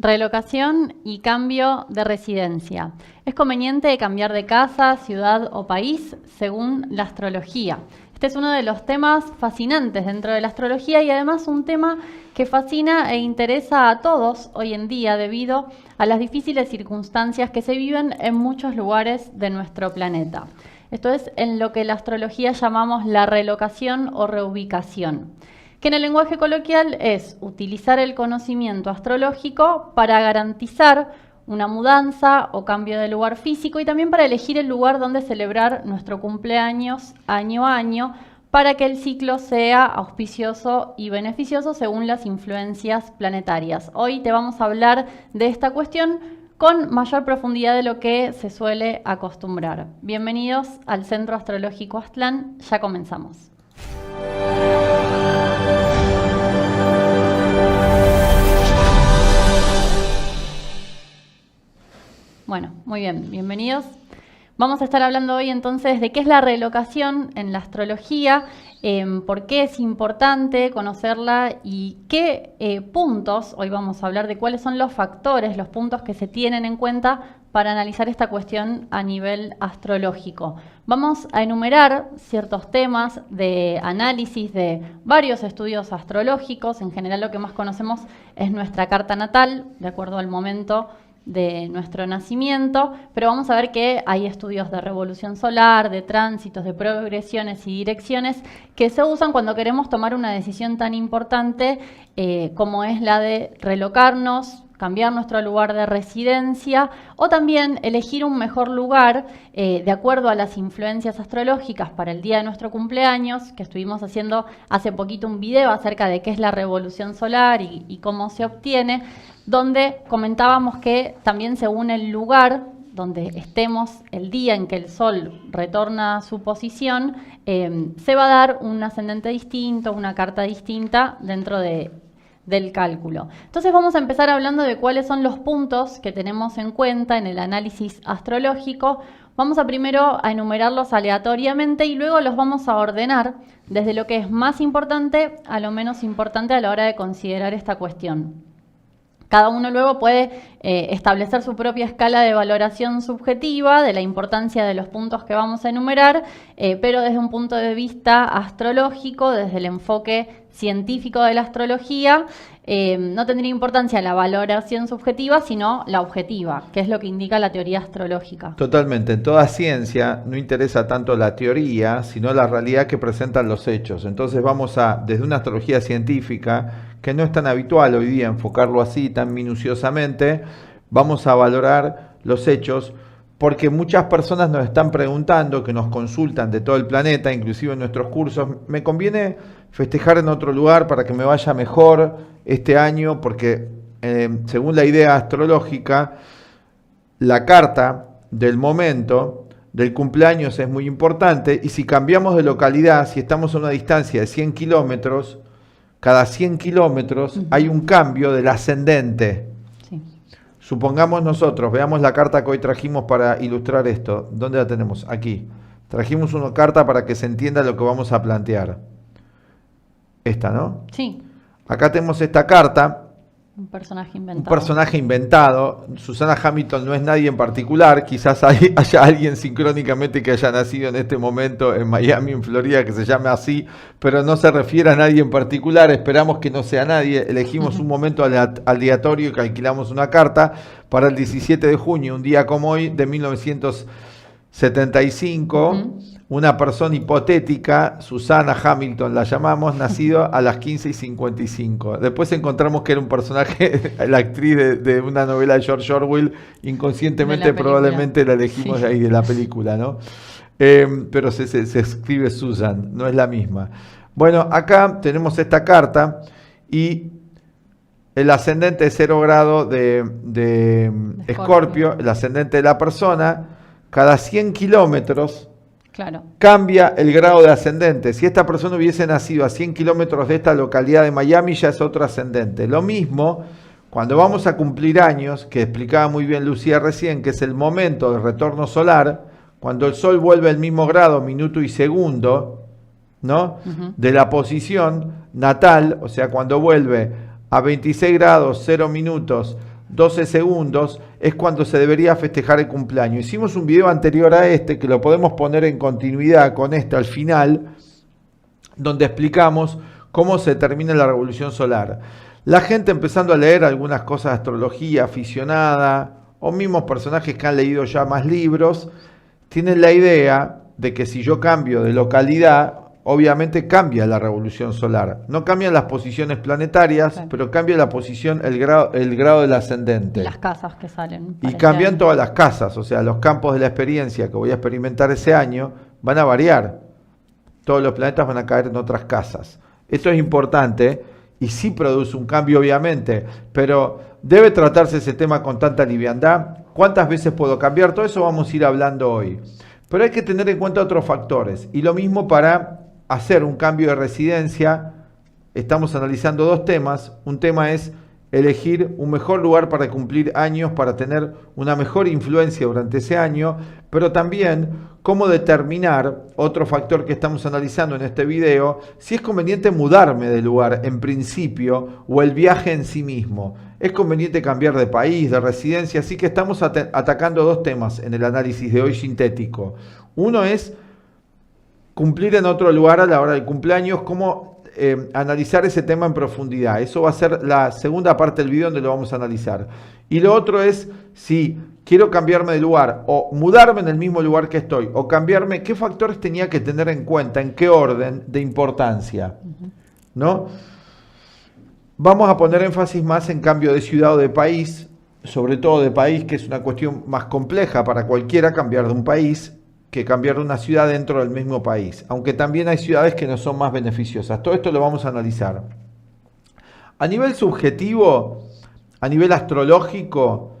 Relocación y cambio de residencia. ¿Es conveniente cambiar de casa, ciudad o país según la astrología? Este es uno de los temas fascinantes dentro de la astrología y además un tema que fascina e interesa a todos hoy en día debido a las difíciles circunstancias que se viven en muchos lugares de nuestro planeta. Esto es en lo que la astrología llamamos la relocación o reubicación, que en el lenguaje coloquial es utilizar el conocimiento astrológico para garantizar una mudanza o cambio de lugar físico y también para elegir el lugar donde celebrar nuestro cumpleaños año a año para que el ciclo sea auspicioso y beneficioso según las influencias planetarias. Hoy te vamos a hablar de esta cuestión con mayor profundidad de lo que se suele acostumbrar. Bienvenidos al Centro Astrológico Aztlán, ya comenzamos. Bueno, muy bien, bienvenidos. Vamos a estar hablando hoy entonces de qué es la relocación en la astrología, por qué es importante conocerla y qué puntos, hoy vamos a hablar de cuáles son los factores, los puntos que se tienen en cuenta para analizar esta cuestión a nivel astrológico. Vamos a enumerar ciertos temas de análisis de varios estudios astrológicos. En general lo que más conocemos es nuestra carta natal, de acuerdo al momento de nuestro nacimiento, pero vamos a ver que hay estudios de revolución solar, de tránsitos, de progresiones y direcciones que se usan cuando queremos tomar una decisión tan importante como es la de relocarnos, cambiar nuestro lugar de residencia o también elegir un mejor lugar de acuerdo a las influencias astrológicas para el día de nuestro cumpleaños, que estuvimos haciendo hace poquito un video acerca de qué es la revolución solar y cómo se obtiene, donde comentábamos que también según el lugar donde estemos el día en que el Sol retorna a su posición, se va a dar un ascendente distinto, una carta distinta dentro del cálculo. Entonces vamos a empezar hablando de cuáles son los puntos que tenemos en cuenta en el análisis astrológico. Vamos a primero a enumerarlos aleatoriamente y luego los vamos a ordenar desde lo que es más importante a lo menos importante a la hora de considerar esta cuestión. Cada uno luego puede establecer su propia escala de valoración subjetiva de la importancia de los puntos que vamos a enumerar, pero desde un punto de vista astrológico, desde el enfoque científico de la astrología, no tendría importancia la valoración subjetiva, sino la objetiva, que es lo que indica la teoría astrológica. Totalmente. En toda ciencia no interesa tanto la teoría, sino la realidad que presentan los hechos. Entonces vamos a, desde una astrología científica, que no es tan habitual hoy día enfocarlo así tan minuciosamente, vamos a valorar los hechos porque muchas personas nos están preguntando, que nos consultan de todo el planeta, inclusive en nuestros cursos, ¿me conviene festejar en otro lugar para que me vaya mejor este año? Porque según la idea astrológica, la carta del momento del cumpleaños es muy importante y si cambiamos de localidad, si estamos a una distancia de 100 kilómetros, cada 100 kilómetros hay un cambio del ascendente. Sí. Supongamos nosotros, veamos la carta que hoy trajimos para ilustrar esto. ¿Dónde la tenemos? Aquí. Trajimos una carta para que se entienda lo que vamos a plantear. Esta, ¿no? Sí. Acá tenemos esta carta. Un personaje inventado. Un personaje inventado. Susana Hamilton no es nadie en particular. Quizás haya alguien sincrónicamente que haya nacido en este momento en Miami, en Florida, que se llame así, pero no se refiere a nadie en particular. Esperamos que no sea nadie. Elegimos un momento aleatorio y calculamos una carta para el 17 de junio, un día como hoy, de 1975. Una persona hipotética, Susana Hamilton la llamamos, nacido a las 15:55. Después encontramos que era un personaje, la actriz de una novela de George Orwell, inconscientemente probablemente la elegimos de ahí, de la película, ¿no? Pero se escribe Susan, no es la misma. Bueno, acá tenemos esta carta y el ascendente de 0 grado de Escorpio, el ascendente de la persona, cada 100 kilómetros, claro, cambia el grado de ascendente. Si esta persona hubiese nacido a 100 kilómetros de esta localidad de Miami, ya es otro ascendente. Lo mismo cuando vamos a cumplir años, que explicaba muy bien Lucía recién, que es el momento del retorno solar, cuando el Sol vuelve al mismo grado, minuto y segundo, ¿no? De la posición natal, o sea, cuando vuelve a 26 grados, 0 minutos 12 segundos, es cuando se debería festejar el cumpleaños. Hicimos un video anterior a este, que lo podemos poner en continuidad con este al final, donde explicamos cómo se termina la revolución solar. La gente empezando a leer algunas cosas de astrología aficionada, o mismos personajes que han leído ya más libros, tienen la idea de que si yo cambio de localidad, obviamente cambia la revolución solar. No cambian las posiciones planetarias, sí, pero cambia la posición, el grado del ascendente. Y las casas que salen. Y cambian todas las casas, o sea, los campos de la experiencia que voy a experimentar ese año van a variar. Todos los planetas van a caer en otras casas. Esto es importante y sí produce un cambio, obviamente, pero debe tratarse ese tema con tanta liviandad. ¿Cuántas veces puedo cambiar? Todo eso vamos a ir hablando hoy. Pero hay que tener en cuenta otros factores. Y lo mismo para hacer un cambio de residencia. Estamos analizando dos temas. Un tema es elegir un mejor lugar para cumplir años, para tener una mejor influencia durante ese año, pero también cómo determinar, otro factor que estamos analizando en este video, si es conveniente mudarme de lugar en principio o el viaje en sí mismo. Es conveniente cambiar de país, de residencia, así que estamos atacando dos temas en el análisis de hoy sintético. Uno es cumplir en otro lugar a la hora del cumpleaños, cómo analizar ese tema en profundidad. Eso va a ser la segunda parte del video donde lo vamos a analizar. Y lo otro es si quiero cambiarme de lugar o mudarme en el mismo lugar que estoy o cambiarme, ¿qué factores tenía que tener en cuenta? ¿En qué orden de importancia? ¿No? Vamos a poner énfasis más en cambio de ciudad o de país, sobre todo de país, que es una cuestión más compleja para cualquiera cambiar de un país que cambiar de una ciudad dentro del mismo país, aunque también hay ciudades que no son más beneficiosas. Todo esto lo vamos a analizar. A nivel subjetivo, a nivel astrológico,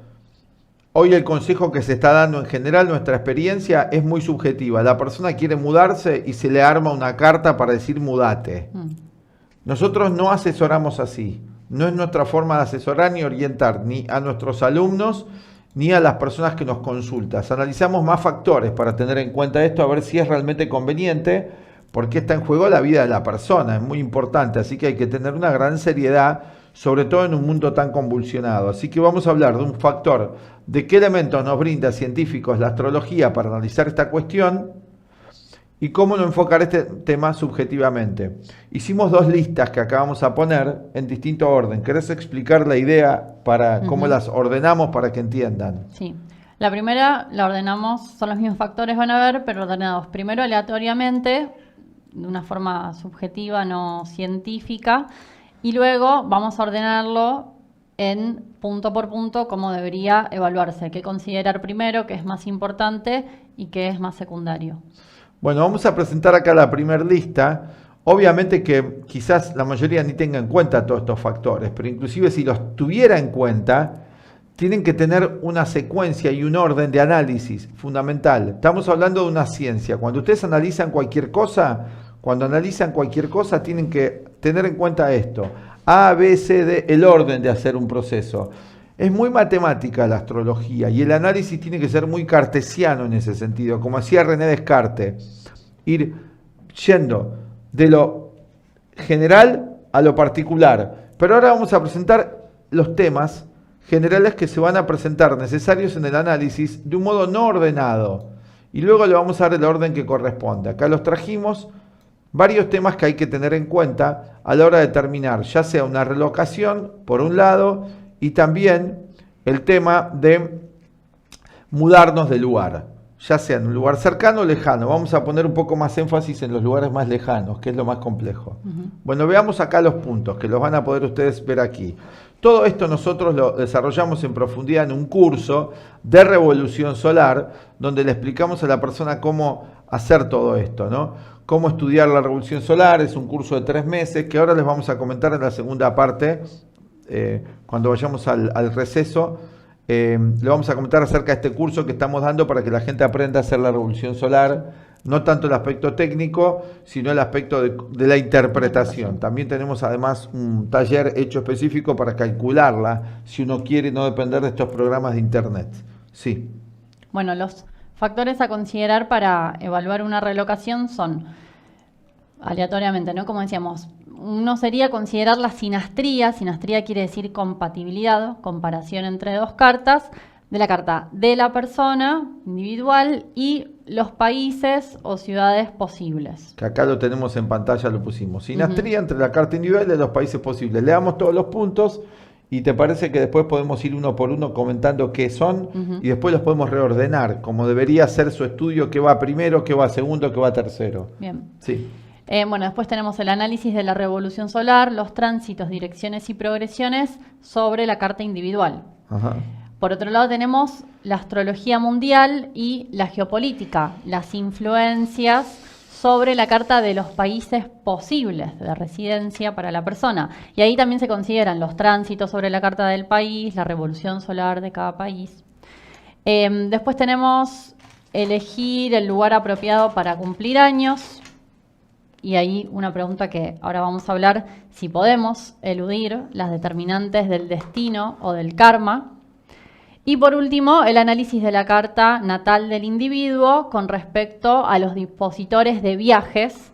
hoy el consejo que se está dando en general, nuestra experiencia es muy subjetiva. La persona quiere mudarse y se le arma una carta para decir mudate. Nosotros no asesoramos así. No es nuestra forma de asesorar ni orientar ni a nuestros alumnos ni a las personas que nos consultan. Analizamos más factores para tener en cuenta esto, a ver si es realmente conveniente, porque está en juego la vida de la persona, es muy importante, así que hay que tener una gran seriedad, sobre todo en un mundo tan convulsionado. Así que vamos a hablar de un factor, de qué elementos nos brinda científicos la astrología para analizar esta cuestión, y cómo no enfocar este tema subjetivamente. Hicimos dos listas que acá vamos a poner en distinto orden. ¿Querés explicar la idea para cómo las ordenamos para que entiendan? Sí. La primera la ordenamos, son los mismos factores, van a ver, pero ordenados primero aleatoriamente, de una forma subjetiva, no científica, y luego vamos a ordenarlo en punto por punto cómo debería evaluarse, qué considerar primero, qué es más importante y qué es más secundario. Bueno, vamos a presentar acá la primera lista. Obviamente que quizás la mayoría ni tenga en cuenta todos estos factores, pero inclusive si los tuviera en cuenta, tienen que tener una secuencia y un orden de análisis fundamental. Estamos hablando de una ciencia. Cuando ustedes analizan cualquier cosa, tienen que tener en cuenta esto. A, B, C, D, el orden de hacer un proceso. Es muy matemática la astrología y el análisis tiene que ser muy cartesiano en ese sentido, como hacía René Descartes, ir yendo de lo general a lo particular. Pero ahora vamos a presentar los temas generales que se van a presentar necesarios en el análisis de un modo no ordenado y luego le vamos a dar el orden que corresponde. Acá los trajimos varios temas que hay que tener en cuenta a la hora de determinar, ya sea una relocación por un lado, y también el tema de mudarnos de lugar, ya sea en un lugar cercano o lejano. Vamos a poner un poco más énfasis en los lugares más lejanos, que es lo más complejo. Bueno, veamos acá los puntos, que los van a poder ustedes ver aquí. Todo esto nosotros lo desarrollamos en profundidad en un curso de revolución solar, donde le explicamos a la persona cómo hacer todo esto, ¿no? Cómo estudiar la revolución solar. Es un curso de 3 meses, que ahora les vamos a comentar en la segunda parte. Cuando vayamos al receso, le vamos a comentar acerca de este curso que estamos dando para que la gente aprenda a hacer la revolución solar, no tanto el aspecto técnico, sino el aspecto de la interpretación. También tenemos además un taller hecho específico para calcularla, si uno quiere no depender de estos programas de internet. Sí. Bueno, los factores a considerar para evaluar una relocación son, aleatoriamente, ¿no? Como decíamos, uno sería considerar la sinastría. Sinastría quiere decir compatibilidad, comparación entre dos cartas, de la carta de la persona individual y los países o ciudades posibles. Que acá lo tenemos en pantalla, lo pusimos. Sinastría entre la carta individual y los países posibles. Le damos todos los puntos y te parece que después podemos ir uno por uno comentando qué son y después los podemos reordenar, como debería ser su estudio, qué va primero, qué va segundo, qué va tercero. Bien. Sí. Bueno, después tenemos el análisis de la revolución solar, los tránsitos, direcciones y progresiones sobre la carta individual. Ajá. Por otro lado tenemos la astrología mundial y la geopolítica, las influencias sobre la carta de los países posibles de residencia para la persona. Y ahí también se consideran los tránsitos sobre la carta del país, la revolución solar de cada país. Después tenemos elegir el lugar apropiado para cumplir años. Y ahí una pregunta que ahora vamos a hablar, si podemos eludir las determinantes del destino o del karma. Y por último, el análisis de la carta natal del individuo con respecto a los dispositores de viajes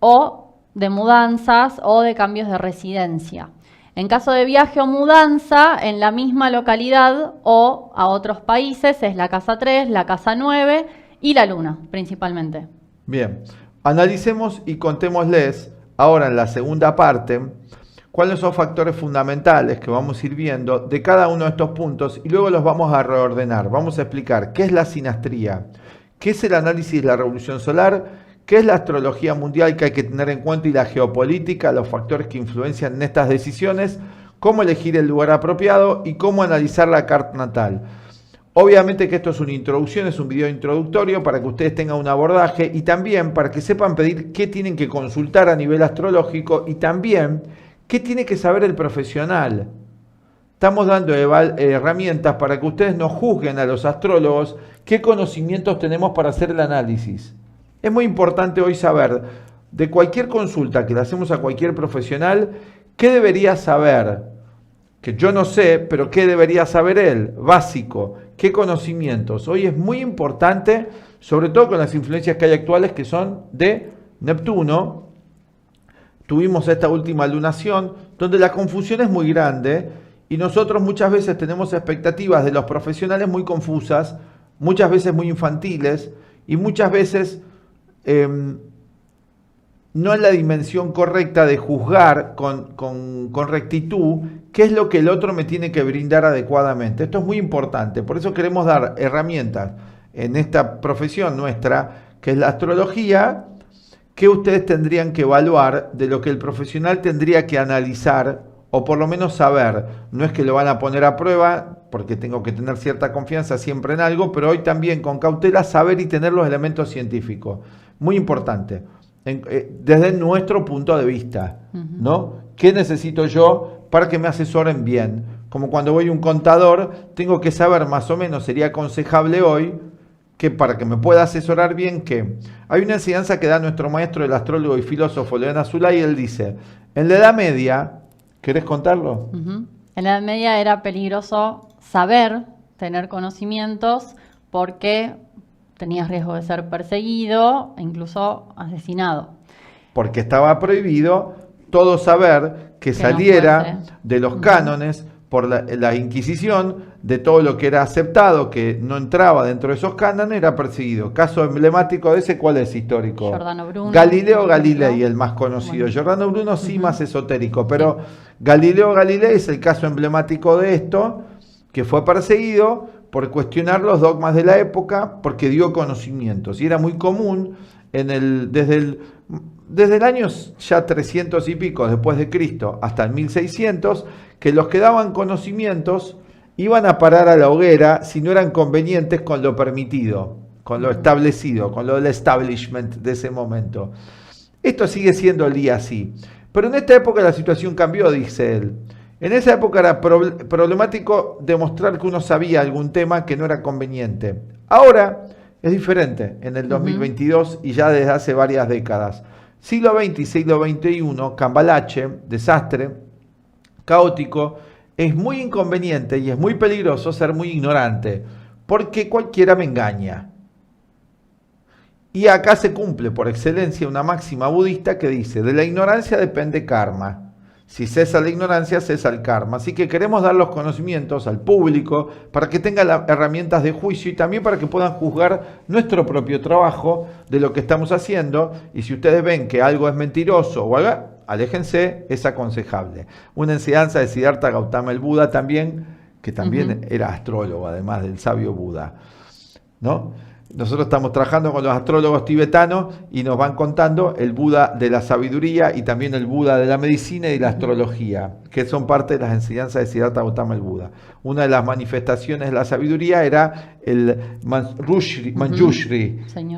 o de mudanzas o de cambios de residencia. En caso de viaje o mudanza en la misma localidad o a otros países es la casa 3, la casa 9 y la luna principalmente. Bien, analicemos y contémosles ahora en la segunda parte cuáles son factores fundamentales que vamos a ir viendo de cada uno de estos puntos y luego los vamos a reordenar. Vamos a explicar qué es la sinastría, qué es el análisis de la revolución solar, qué es la astrología mundial que hay que tener en cuenta y la geopolítica, los factores que influencian en estas decisiones, cómo elegir el lugar apropiado y cómo analizar la carta natal. Obviamente que esto es una introducción, es un video introductorio para que ustedes tengan un abordaje y también para que sepan pedir qué tienen que consultar a nivel astrológico y también ¿qué tiene que saber el profesional? Estamos dando herramientas para que ustedes nos juzguen a los astrólogos qué conocimientos tenemos para hacer el análisis. Es muy importante hoy saber de cualquier consulta que le hacemos a cualquier profesional, qué debería saber, que yo no sé, pero qué debería saber él, básico, qué conocimientos. Hoy es muy importante, sobre todo con las influencias que hay actuales que son de Neptuno. Tuvimos esta última lunación donde la confusión es muy grande y nosotros muchas veces tenemos expectativas de los profesionales muy confusas, muchas veces muy infantiles y muchas veces no en la dimensión correcta de juzgar con rectitud qué es lo que el otro me tiene que brindar adecuadamente. Esto es muy importante, por eso queremos dar herramientas en esta profesión nuestra, que es la astrología, que ustedes tendrían que evaluar de lo que el profesional tendría que analizar o por lo menos saber. No es que lo van a poner a prueba, porque tengo que tener cierta confianza siempre en algo, pero hoy también con cautela saber y tener los elementos científicos. Muy importante, desde nuestro punto de vista, ¿no? ¿Qué necesito yo para que me asesoren bien? Como cuando voy a un contador, tengo que saber más o menos, sería aconsejable hoy, que para que me pueda asesorar bien, que hay una enseñanza que da nuestro maestro, el astrólogo y filósofo León Azulay, y él dice, en la Edad Media, ¿querés contarlo? En la Edad Media era peligroso saber, tener conocimientos, porque tenías riesgo de ser perseguido e incluso asesinado. Porque estaba prohibido todo saber que saliera de los cánones por la Inquisición, de todo lo que era aceptado, que no entraba dentro de esos cánones, era perseguido. Caso emblemático de ese, ¿cuál es histórico? Giordano Bruno. Galileo Galilei, el más conocido. Bueno. Giordano Bruno sí más esotérico, pero Galileo Galilei es el caso emblemático de esto, que fue perseguido por cuestionar los dogmas de la época, porque dio conocimientos. Y era muy común desde el año ya 300 y pico después de Cristo hasta el 1600, que los que daban conocimientos iban a parar a la hoguera si no eran convenientes con lo permitido, con lo establecido, con lo del establishment de ese momento. Esto sigue siendo el día así. Pero en esta época la situación cambió, dice él. En esa época era problemático demostrar que uno sabía algún tema que no era conveniente. Ahora es diferente en el 2022 y ya desde hace varias décadas. Siglo XX y siglo XXI, cambalache, desastre, caótico, es muy inconveniente y es muy peligroso ser muy ignorante, porque cualquiera me engaña. Y acá se cumple por excelencia una máxima budista que dice, de la ignorancia depende karma. Si cesa la ignorancia, cesa el karma. Así que queremos dar los conocimientos al público para que tengan las herramientas de juicio y también para que puedan juzgar nuestro propio trabajo de lo que estamos haciendo. Y si ustedes ven que algo es mentiroso o algo, aléjense, es aconsejable. Una enseñanza de Siddhartha Gautama el Buda también, que también era astrólogo, además del sabio Buda, ¿no? Nosotros estamos trabajando con los astrólogos tibetanos y nos van contando el Buda de la sabiduría y también el Buda de la medicina y la astrología, que son parte de las enseñanzas de Siddhartha Gautama el Buda. Una de las manifestaciones de la sabiduría era el Manjushri,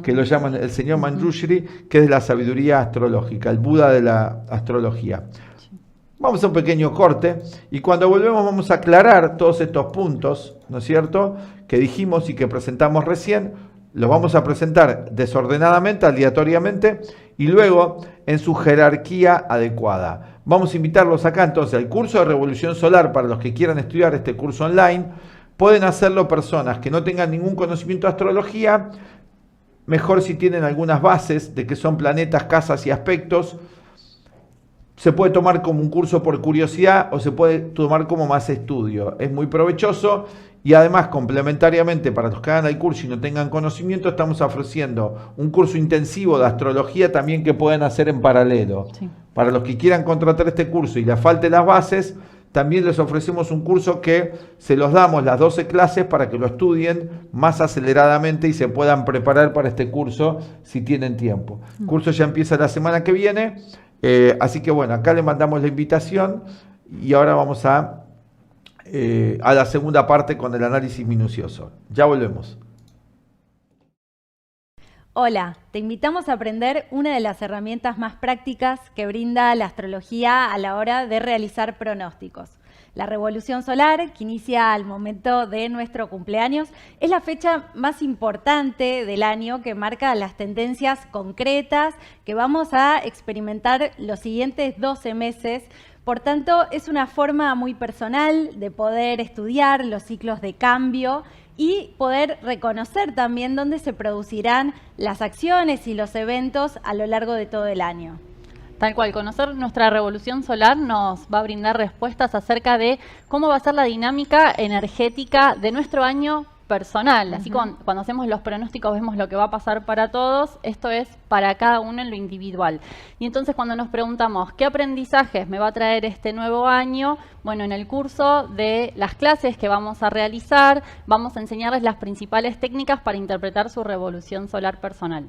que lo llaman el señor Manjushri, que es de la sabiduría astrológica, el Buda de la astrología. Vamos a un pequeño corte y cuando volvemos vamos a aclarar todos estos puntos, ¿no es cierto?, que dijimos y que presentamos recién. Los vamos a presentar desordenadamente, aleatoriamente, y luego en su jerarquía adecuada. Vamos a invitarlos acá entonces al curso de Revolución Solar para los que quieran estudiar este curso online. Pueden hacerlo personas que no tengan ningún conocimiento de astrología, mejor si tienen algunas bases de qué son planetas, casas y aspectos. Se puede tomar como un curso por curiosidad o se puede tomar como más estudio. Es muy provechoso y además complementariamente para los que hagan el curso y no tengan conocimiento estamos ofreciendo un curso intensivo de astrología también que pueden hacer en paralelo. Sí. Para los que quieran contratar este curso y les falte las bases, también les ofrecemos un curso que se los damos las 12 clases para que lo estudien más aceleradamente y se puedan preparar para este curso si tienen tiempo. El curso ya empieza la semana que viene. Así que bueno, acá le mandamos la invitación y ahora vamos a la segunda parte con el análisis minucioso. Ya volvemos. Hola, te invitamos a aprender una de las herramientas más prácticas que brinda la astrología a la hora de realizar pronósticos. La revolución solar, que inicia al momento de nuestro cumpleaños, es la fecha más importante del año que marca las tendencias concretas que vamos a experimentar los siguientes 12 meses. Por tanto, es una forma muy personal de poder estudiar los ciclos de cambio y poder reconocer también dónde se producirán las acciones y los eventos a lo largo de todo el año. Tal cual, conocer nuestra revolución solar nos va a brindar respuestas acerca de cómo va a ser la dinámica energética de nuestro año personal. Así como cuando hacemos los pronósticos vemos lo que va a pasar para todos, esto es para cada uno en lo individual. Y entonces cuando nos preguntamos qué aprendizajes me va a traer este nuevo año, bueno, en el curso de las clases que vamos a realizar, vamos a enseñarles las principales técnicas para interpretar su revolución solar personal.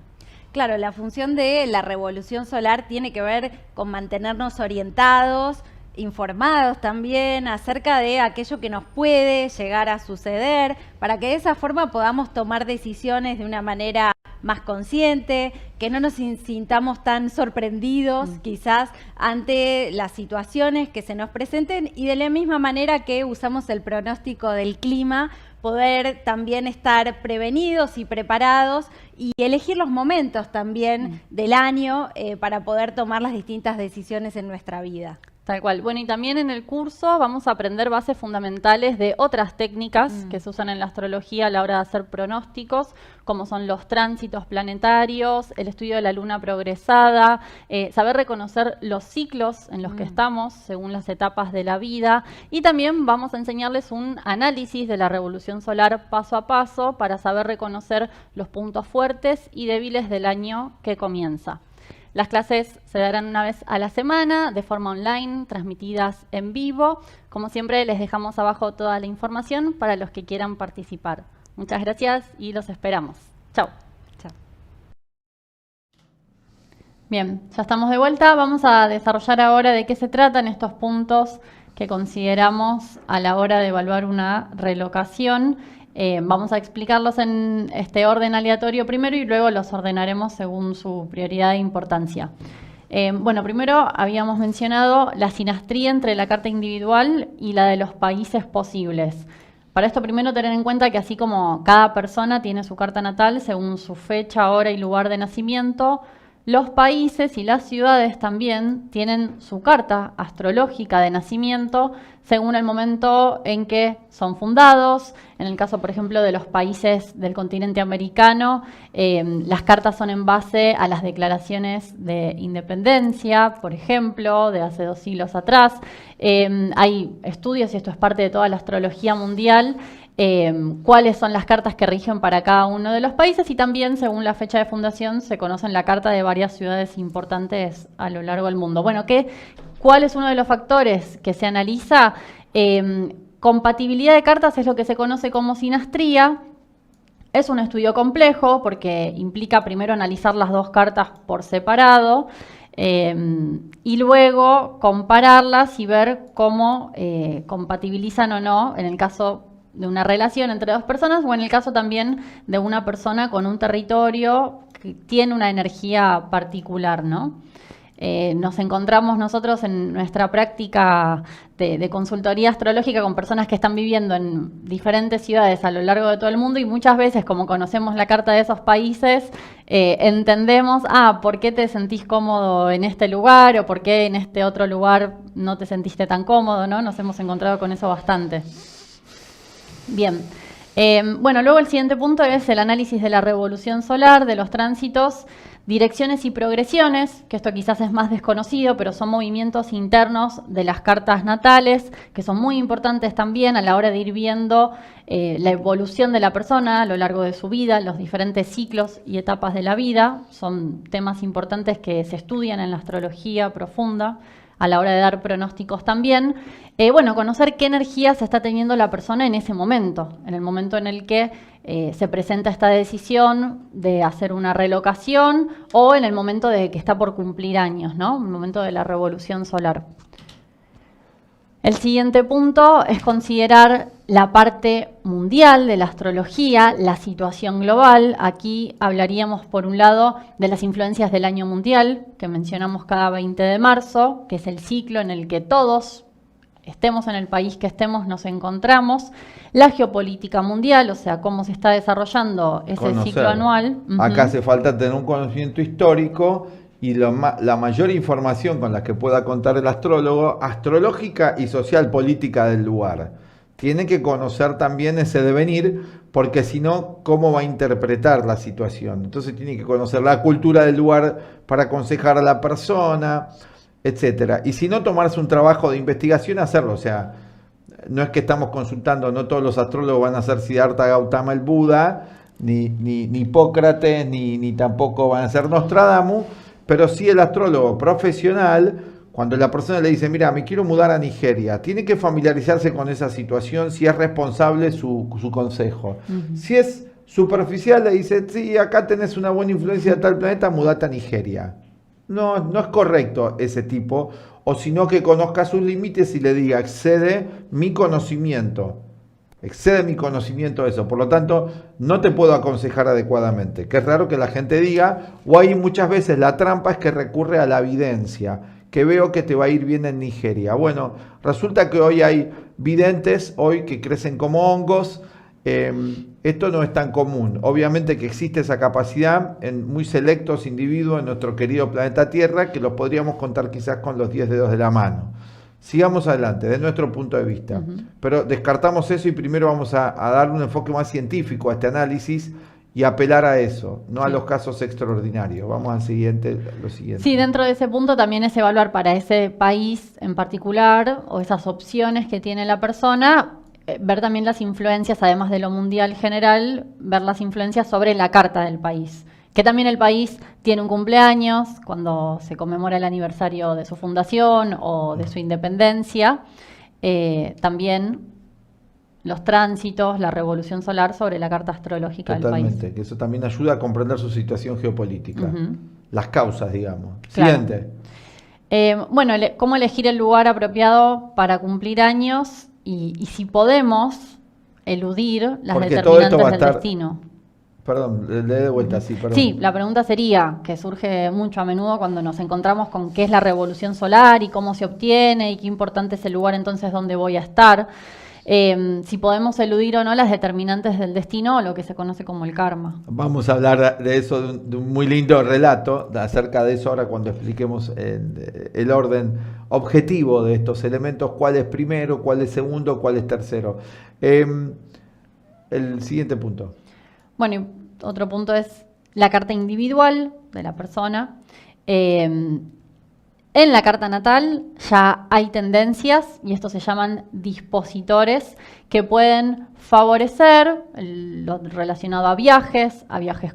Claro, la función de la revolución solar tiene que ver con mantenernos orientados, informados también acerca de aquello que nos puede llegar a suceder, para que de esa forma podamos tomar decisiones de una manera más consciente, que no nos sintamos tan sorprendidos quizás ante las situaciones que se nos presenten y de la misma manera que usamos el pronóstico del clima, poder también estar prevenidos y preparados y elegir los momentos también del año para poder tomar las distintas decisiones en nuestra vida. Tal cual. Bueno, y también en el curso vamos a aprender bases fundamentales de otras técnicas que se usan en la astrología a la hora de hacer pronósticos, como son los tránsitos planetarios, el estudio de la luna progresada, saber reconocer los ciclos en los que estamos según las etapas de la vida, y también vamos a enseñarles un análisis de la revolución solar paso a paso para saber reconocer los puntos fuertes y débiles del año que comienza. Las clases se darán una vez a la semana, de forma online, transmitidas en vivo. Como siempre, les dejamos abajo toda la información para los que quieran participar. Muchas gracias y los esperamos. Chao. Chao. Bien, ya estamos de vuelta. Vamos a desarrollar ahora de qué se tratan estos puntos que consideramos a la hora de evaluar una relocación. Vamos a explicarlos en este orden aleatorio primero y luego los ordenaremos según su prioridad e importancia. Bueno, primero habíamos mencionado la sinastría entre la carta individual y la de los países posibles. Para esto primero tener en cuenta que así como cada persona tiene su carta natal según su fecha, hora y lugar de nacimiento, los países y las ciudades también tienen su carta astrológica de nacimiento según el momento en que son fundados. En el caso, por ejemplo, de los países del continente americano, las cartas son en base a las declaraciones de independencia, por ejemplo, de hace 2 siglos atrás. Hay estudios, y esto es parte de toda la astrología mundial, cuáles son las cartas que rigen para cada uno de los países, y también según la fecha de fundación se conocen la carta de varias ciudades importantes a lo largo del mundo. Bueno, ¿cuál es uno de los factores que se analiza? Compatibilidad de cartas es lo que se conoce como sinastría. Es un estudio complejo porque implica primero analizar las 2 cartas por separado y luego compararlas y ver cómo compatibilizan o no en el caso de una relación entre 2 personas, o en el caso también de una persona con un territorio que tiene una energía particular, ¿no? Nos encontramos nosotros en nuestra práctica de consultoría astrológica con personas que están viviendo en diferentes ciudades a lo largo de todo el mundo, y muchas veces, como conocemos la carta de esos países, entendemos, ¿por qué te sentís cómodo en este lugar? O ¿por qué en este otro lugar no te sentiste tan cómodo? ¿No? Nos hemos encontrado con eso bastante. Bien, bueno, luego el siguiente punto es el análisis de la revolución solar, de los tránsitos, direcciones y progresiones, que esto quizás es más desconocido, pero son movimientos internos de las cartas natales, que son muy importantes también a la hora de ir viendo la evolución de la persona a lo largo de su vida, los diferentes ciclos y etapas de la vida. Son temas importantes que se estudian en la astrología profunda a la hora de dar pronósticos también. Bueno, conocer qué energías está teniendo la persona en ese momento, en el momento en el que se presenta esta decisión de hacer una relocación, o en el momento de que está por cumplir años, ¿no? El momento de la revolución solar. El siguiente punto es considerar la parte mundial de la astrología, la situación global. Aquí hablaríamos, por un lado, de las influencias del año mundial, que mencionamos cada 20 de marzo, que es el ciclo en el que todos, estemos en el país que estemos, nos encontramos. La geopolítica mundial, o sea, cómo se está desarrollando ese ciclo anual. Acá hace falta tener un conocimiento histórico, y la mayor información con la que pueda contar el astrólogo, astrológica y social política del lugar. Tiene que conocer también ese devenir, porque si no, ¿cómo va a interpretar la situación? Entonces tiene que conocer la cultura del lugar para aconsejar a la persona, etcétera. Y si no, tomarse un trabajo de investigación, hacerlo. O sea, no es que estamos consultando, no todos los astrólogos van a ser Siddhartha Gautama el Buda, ni Hipócrates, ni tampoco van a ser Nostradamus. Pero sí el astrólogo profesional, cuando la persona le dice, mira, me quiero mudar a Nigeria, tiene que familiarizarse con esa situación, si es responsable su consejo. Si es superficial, le dice, sí, acá tenés una buena influencia de tal planeta, mudate a Nigeria. No es correcto ese tipo, o sino que conozca sus límites y le diga, excede mi conocimiento eso, por lo tanto no te puedo aconsejar adecuadamente, que es raro que la gente diga, o hay muchas veces la trampa es que recurre a la evidencia, que veo que te va a ir bien en Nigeria. Bueno, resulta que hoy hay videntes que crecen como hongos. Esto no es tan común. Obviamente que existe esa capacidad en muy selectos individuos en nuestro querido planeta Tierra, que los podríamos contar quizás con los 10 dedos de la mano. Sigamos adelante, de nuestro punto de vista. Pero descartamos eso y primero vamos a dar un enfoque más científico a este análisis y apelar a eso, no a los casos extraordinarios. Vamos al siguiente, lo siguiente. Sí, dentro de ese punto también es evaluar para ese país en particular, o esas opciones que tiene la persona, ver también las influencias, además de lo mundial general, ver las influencias sobre la carta del país. Que también el país tiene un cumpleaños cuando se conmemora el aniversario de su fundación o de su independencia. También los tránsitos, la revolución solar sobre la carta astrológica del país. Totalmente, que eso también ayuda a comprender su situación geopolítica. Las causas, digamos. Claro. Siguiente. Bueno, cómo elegir el lugar apropiado para cumplir años y si podemos eludir las determinantes del destino. Perdón, le de vuelta, sí, perdón. Sí, la pregunta sería, que surge mucho a menudo cuando nos encontramos con qué es la revolución solar y cómo se obtiene y qué importante es el lugar entonces donde voy a estar. si podemos eludir o no las determinantes del destino o lo que se conoce como el karma. Vamos a hablar de eso, de un muy lindo relato acerca de eso ahora cuando expliquemos el orden objetivo de estos elementos, cuál es primero, cuál es segundo, cuál es tercero. El siguiente punto. Bueno, y otro punto es la carta individual de la persona. En la carta natal ya hay tendencias, y estos se llaman dispositores, que pueden favorecer lo relacionado a viajes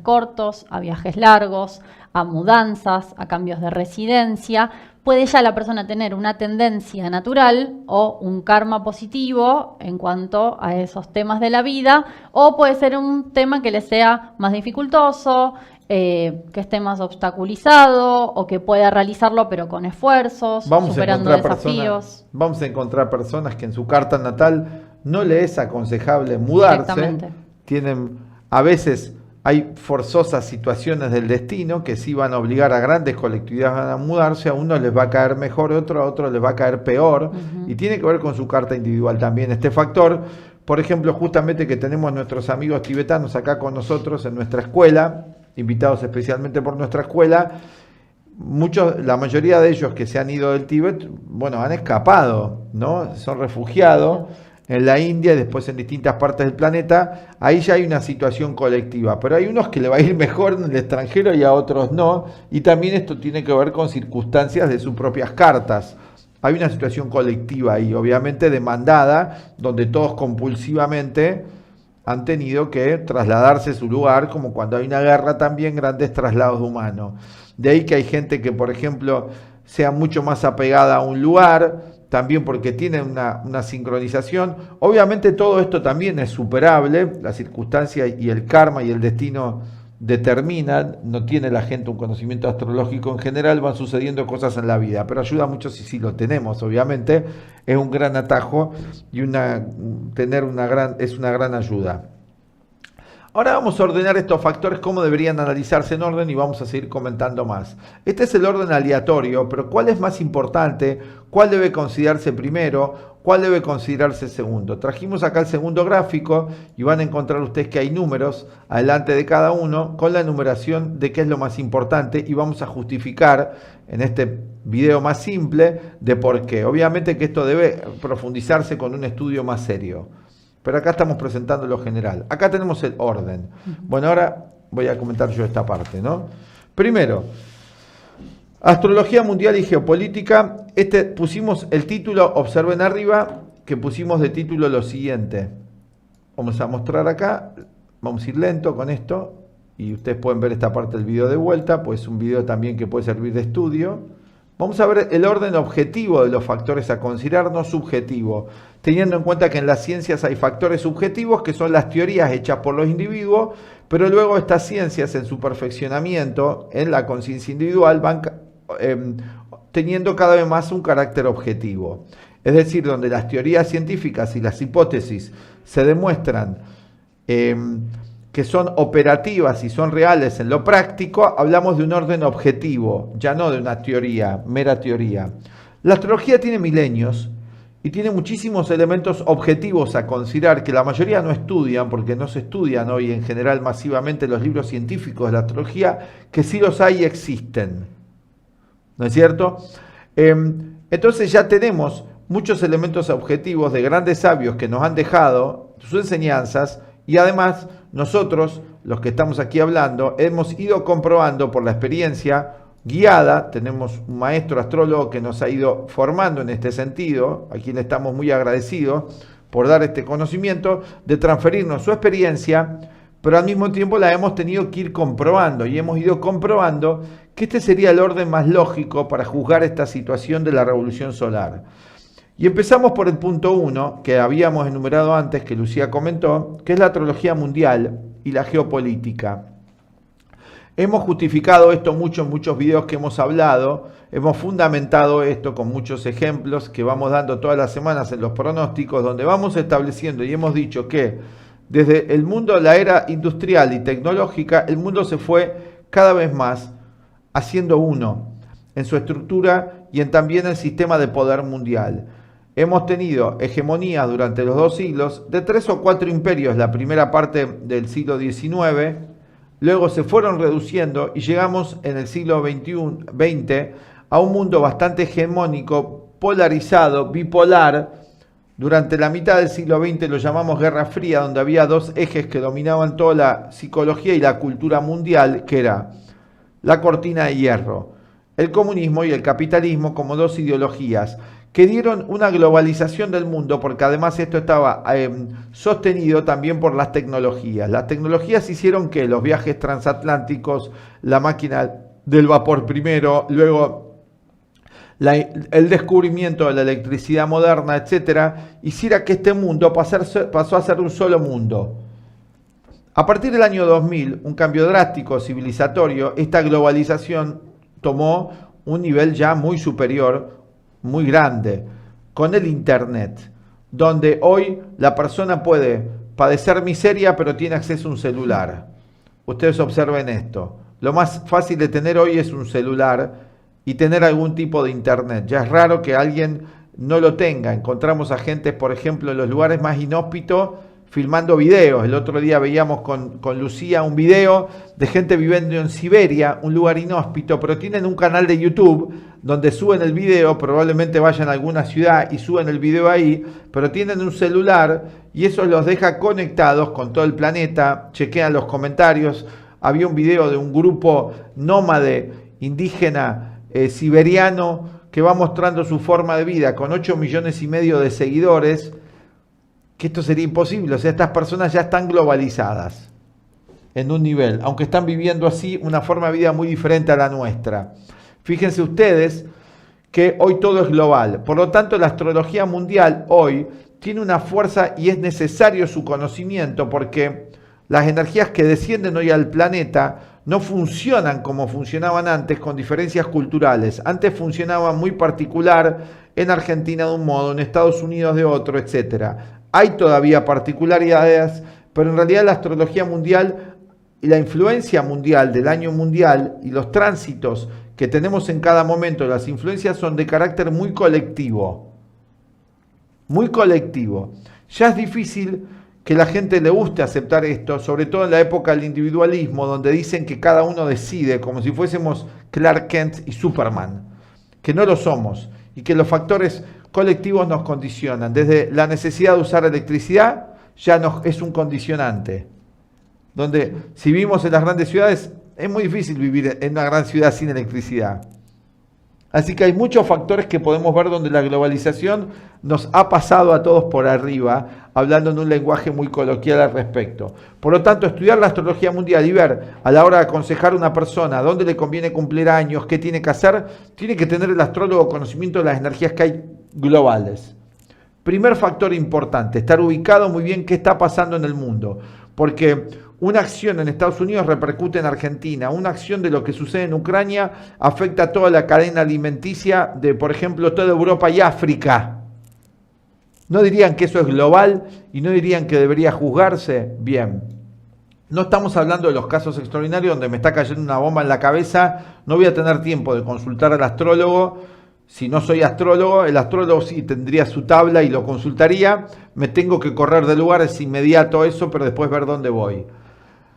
cortos, a viajes largos, a mudanzas, a cambios de residencia. Puede ya la persona tener una tendencia natural o un karma positivo en cuanto a esos temas de la vida, o puede ser un tema que le sea más dificultoso, que esté más obstaculizado o que pueda realizarlo pero con esfuerzos, superando desafíos. Vamos a encontrar personas que en su carta natal no le es aconsejable mudarse. A veces hay forzosas situaciones del destino que sí van a obligar a grandes colectividades a mudarse. A uno les va a caer mejor, a otro les va a caer peor. Y tiene que ver con su carta individual también este factor. Por ejemplo, justamente que tenemos nuestros amigos tibetanos acá con nosotros en nuestra escuela, invitados especialmente por nuestra escuela. La mayoría de ellos que se han ido del Tíbet, bueno, han escapado, ¿no? Son refugiados en la India y después en distintas partes del planeta. Ahí ya hay una situación colectiva, pero hay unos que le va a ir mejor en el extranjero y a otros no, y también esto tiene que ver con circunstancias de sus propias cartas. Hay una situación colectiva ahí, obviamente demandada, donde todos compulsivamente han tenido que trasladarse a su lugar, como cuando hay una guerra también, grandes traslados humanos. De ahí que hay gente que, por ejemplo, sea mucho más apegada a un lugar, también porque tiene una sincronización. Obviamente todo esto también es superable, la circunstancia y el karma y el destino determinan, no tiene la gente un conocimiento astrológico en general, van sucediendo cosas en la vida, pero ayuda mucho si sí lo tenemos, obviamente, es un gran atajo y es una gran ayuda. Ahora vamos a ordenar estos factores, cómo deberían analizarse en orden, y vamos a seguir comentando más. Este es el orden aleatorio, pero ¿cuál es más importante? ¿Cuál debe considerarse primero? ¿Cuál debe considerarse segundo? Trajimos acá el segundo gráfico y van a encontrar ustedes que hay números adelante de cada uno con la enumeración de qué es lo más importante, y vamos a justificar en este video más simple de por qué. Obviamente que esto debe profundizarse con un estudio más serio. Pero acá estamos presentando lo general. Acá tenemos el orden. Bueno, ahora voy a comentar yo esta parte, ¿no? Primero, astrología mundial y geopolítica. Pusimos el título, observen arriba, que pusimos de título lo siguiente. Vamos a mostrar acá, vamos a ir lento con esto, y ustedes pueden ver esta parte del video de vuelta, pues es un video también que puede servir de estudio. Vamos a ver el orden objetivo de los factores a considerar, no subjetivo, teniendo en cuenta que en las ciencias hay factores subjetivos, que son las teorías hechas por los individuos, pero luego estas ciencias en su perfeccionamiento, en la conciencia individual, van teniendo cada vez más un carácter objetivo. Es decir, donde las teorías científicas y las hipótesis se demuestran que son operativas y son reales en lo práctico, hablamos de un orden objetivo, ya no de una teoría, mera teoría. La astrología tiene milenios y tiene muchísimos elementos objetivos a considerar que la mayoría no estudian, porque no se estudian hoy en general masivamente los libros científicos de la astrología, que sí los hay y existen. ¿No es cierto? Entonces ya tenemos muchos elementos objetivos de grandes sabios que nos han dejado sus enseñanzas, y además nosotros, los que estamos aquí hablando, hemos ido comprobando por la experiencia guiada. Tenemos un maestro astrólogo que nos ha ido formando en este sentido, a quien le estamos muy agradecidos por dar este conocimiento, de transferirnos su experiencia, pero al mismo tiempo la hemos tenido que ir comprobando, y hemos ido comprobando que este sería el orden más lógico para juzgar esta situación de la revolución solar. Y empezamos por el punto 1, que habíamos enumerado antes, que Lucía comentó, que es la astrología mundial y la geopolítica. Hemos justificado esto mucho en muchos videos que hemos hablado, hemos fundamentado esto con muchos ejemplos que vamos dando todas las semanas en los pronósticos, donde vamos estableciendo y hemos dicho que desde el mundo de la era industrial y tecnológica, el mundo se fue cada vez más haciendo uno en su estructura y en también el sistema de poder mundial. hemos tenido hegemonía durante los 2 siglos de 3 o 4 imperios, la primera parte del siglo XIX, luego se fueron reduciendo y llegamos en el siglo XX a un mundo bastante hegemónico, polarizado, bipolar. Durante la mitad del siglo XX lo llamamos Guerra Fría, donde había 2 ejes que dominaban toda la psicología y la cultura mundial, que era la cortina de hierro, el comunismo y el capitalismo como 2 ideologías que dieron una globalización del mundo, porque además esto estaba sostenido también por las tecnologías. Las tecnologías hicieron que los viajes transatlánticos, la máquina del vapor primero, luego el descubrimiento de la electricidad moderna, etcétera, hiciera que este mundo pasó a ser un solo mundo. A partir del año 2000, un cambio drástico civilizatorio, esta globalización tomó un nivel ya muy superior, muy grande, con el Internet, donde hoy la persona puede padecer miseria, pero tiene acceso a un celular. Ustedes observen esto. Lo más fácil de tener hoy es un celular y tener algún tipo de Internet. Ya es raro que alguien no lo tenga. Encontramos a gente, por ejemplo, en los lugares más inhóspitos, filmando videos. El otro día veíamos con Lucía un video de gente viviendo en Siberia, un lugar inhóspito, pero tienen un canal de YouTube donde suben el video, probablemente vayan a alguna ciudad y suben el video ahí, pero tienen un celular y eso los deja conectados con todo el planeta, chequean los comentarios. Había un video de un grupo nómade indígena siberiano que va mostrando su forma de vida con 8,5 millones de seguidores, que esto sería imposible. O sea, estas personas ya están globalizadas en un nivel, aunque están viviendo así una forma de vida muy diferente a la nuestra. Fíjense ustedes que hoy todo es global, por lo tanto la astrología mundial hoy tiene una fuerza y es necesario su conocimiento, porque las energías que descienden hoy al planeta no funcionan como funcionaban antes, con diferencias culturales. Antes funcionaban muy particular, en Argentina de un modo, en Estados Unidos de otro, etc. Hay todavía particularidades, pero en realidad la astrología mundial y la influencia mundial del año mundial y los tránsitos que tenemos en cada momento, las influencias son de carácter muy colectivo. Muy colectivo. Ya es difícil que la gente le guste aceptar esto, sobre todo en la época del individualismo, donde dicen que cada uno decide, como si fuésemos Clark Kent y Superman, que no lo somos, y que los factores colectivos nos condicionan. Desde la necesidad de usar electricidad, ya es un condicionante, donde si vivimos en las grandes ciudades, es muy difícil vivir en una gran ciudad sin electricidad. Así que hay muchos factores que podemos ver donde la globalización nos ha pasado a todos por arriba, hablando en un lenguaje muy coloquial al respecto. Por lo tanto, estudiar la astrología mundial y ver a la hora de aconsejar a una persona dónde le conviene cumplir años, qué tiene que hacer, tiene que tener el astrólogo conocimiento de las energías que hay globales. Primer factor importante, estar ubicado muy bien qué está pasando en el mundo, porque una acción en Estados Unidos repercute en Argentina, una acción de lo que sucede en Ucrania afecta a toda la cadena alimenticia de, por ejemplo, toda Europa y África. ¿No dirían que eso es global y no dirían que debería juzgarse? Bien. No estamos hablando de los casos extraordinarios donde me está cayendo una bomba en la cabeza, no voy a tener tiempo de consultar al astrólogo. Si no soy astrólogo, el astrólogo sí tendría su tabla y lo consultaría. Me tengo que correr de lugar, es inmediato eso, pero después ver dónde voy.